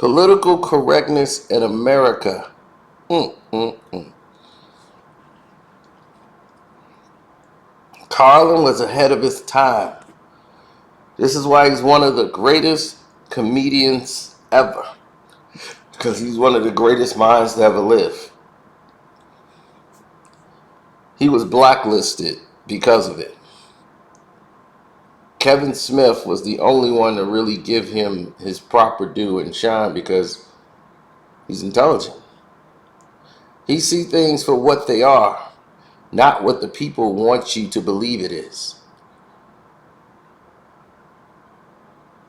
Political correctness in America. Mm-mm-mm. Carlin was ahead of his time. This is why he's one of the greatest comedians ever. Because he's one of the greatest minds to ever live. He was blacklisted because of it. Kevin Smith was the only one to really give him his proper due and shine because he's intelligent. He sees things for what they are, not what the people want you to believe it is.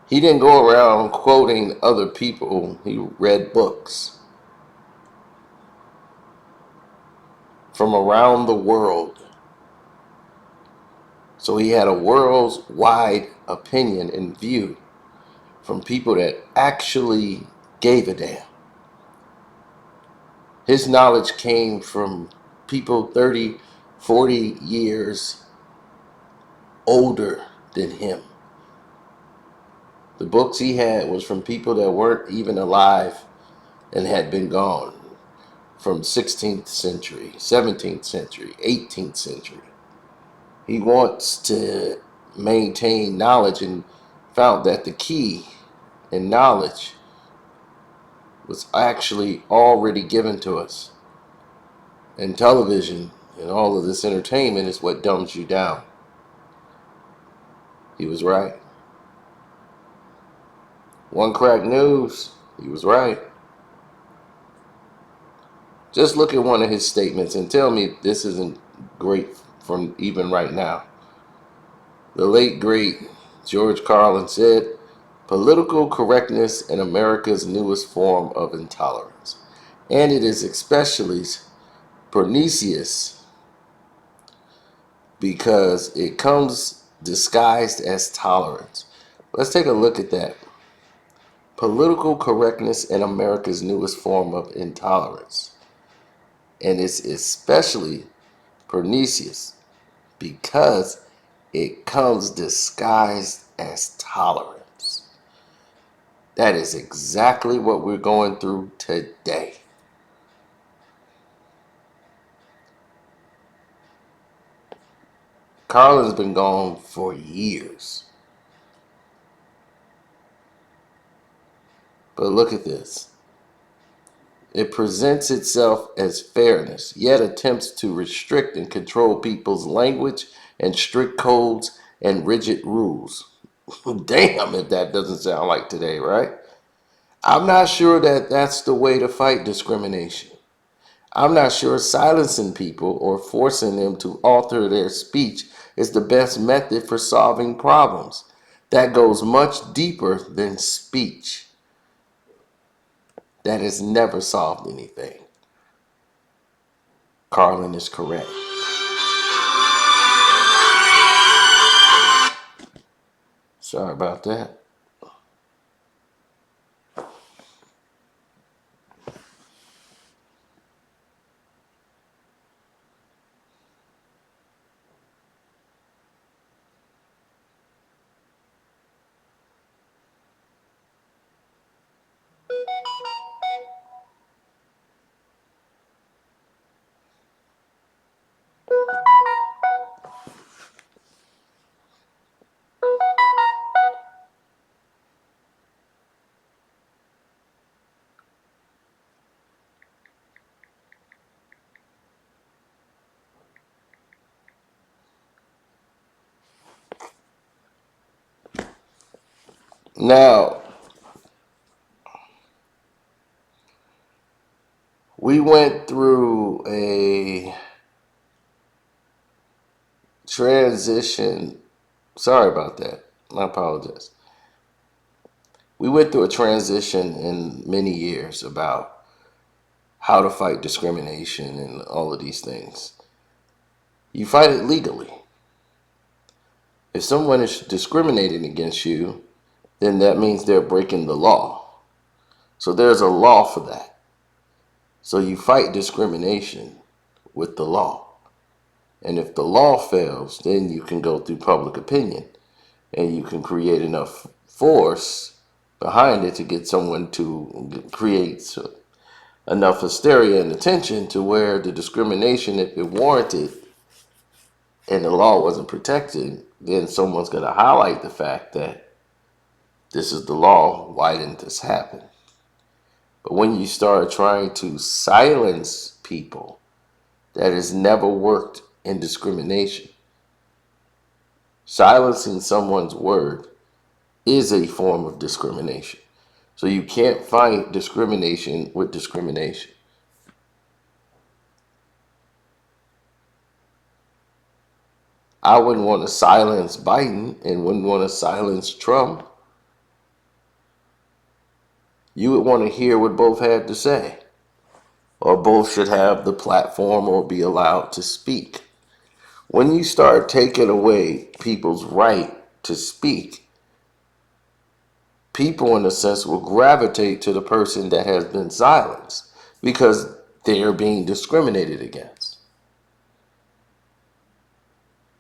He didn't go around quoting other people. He read books from around the world. So he had a worldwide opinion and view from people that actually gave a damn. His knowledge came from people 30, 40 years older than him. The books he had was from people that weren't even alive and had been gone, from 16th century, 17th century, 18th century. He wants to maintain knowledge and found that the key in knowledge was actually already given to us. And television and all of this entertainment is what dumbs you down. He was right. One Crack News, he was right. Just look at one of his statements and tell me this isn't great from even right now. The late, great George Carlin said, "Political correctness in America's newest form of intolerance. And it is especially pernicious because it comes disguised as tolerance." Let's take a look at that. Political correctness in America's newest form of intolerance. And it's especially pernicious because it comes disguised as tolerance. That is exactly what we're going through today. Carlin's been gone for years. But look at this. It presents itself as fairness, yet attempts to restrict and control people's language and strict codes and rigid rules. Damn, if that doesn't sound like today, right? I'm not sure that that's the way to fight discrimination. I'm not sure silencing people or forcing them to alter their speech is the best method for solving problems. That goes much deeper than speech. That has never solved anything. Carlin is correct. Sorry about that. Now, we went through a transition. Sorry about that. I apologize. We went through a transition in many years about how to fight discrimination and all of these things. You fight it legally. If someone is discriminating against you, then that means they're breaking the law. So there's a law for that. So you fight discrimination with the law. And if the law fails, then you can go through public opinion and you can create enough force behind it to get someone to create enough hysteria and attention to where the discrimination, if it warranted and the law wasn't protected, then someone's going to highlight the fact that this is the law. Why didn't this happen? But when you start trying to silence people, that has never worked in discrimination. Silencing someone's word is a form of discrimination. So you can't fight discrimination with discrimination. I wouldn't want to silence Biden and wouldn't want to silence Trump. You would want to hear what both had to say, or both should have the platform or be allowed to speak. When you start taking away people's right to speak, people in a sense will gravitate to the person that has been silenced because they are being discriminated against.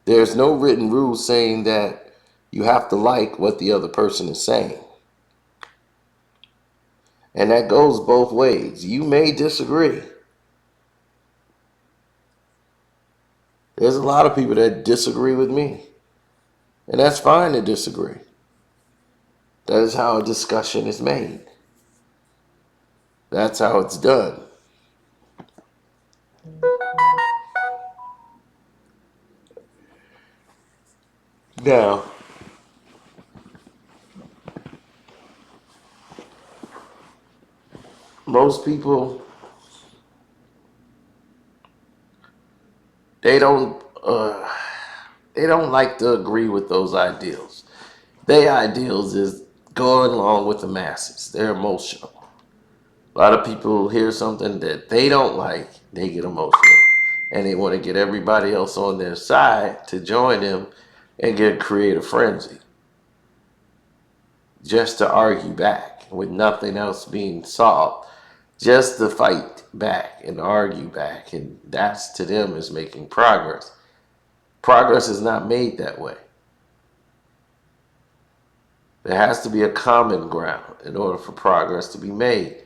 There's no written rule saying that you have to like what the other person is saying. And that goes both ways. You may disagree. There's a lot of people that disagree with me. And that's fine to disagree. That is how a discussion is made. That's how it's done. Now, most people, they don't like to agree with those ideals. Their ideals is going along with the masses. They're emotional. A lot of people hear something that they don't like, they get emotional. And they want to get everybody else on their side to join them and create a frenzy. Just to argue back with nothing else being solved. Just to fight back and argue back. And that's to them is making progress. Progress is not made that way. There has to be a common ground in order for progress to be made.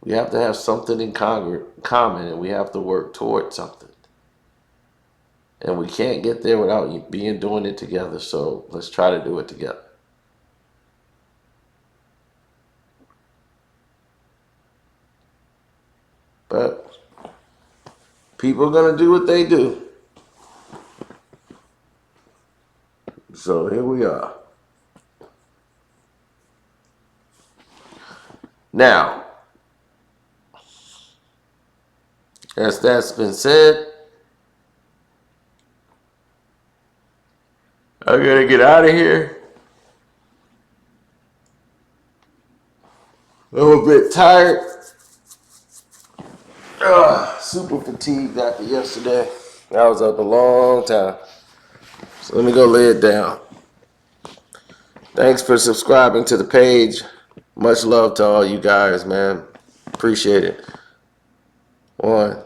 We have to have something in common, and we have to work toward something. And we can't get there without doing it together, so let's try to do it together. But people are going to do what they do. So here we are. Now, as that's been said, I'm going to get out of here. I'm a bit tired. Super fatigued after yesterday. I was up a long time. So let me go lay it down. Thanks for subscribing to the page. Much love to all you guys, man. Appreciate it. 1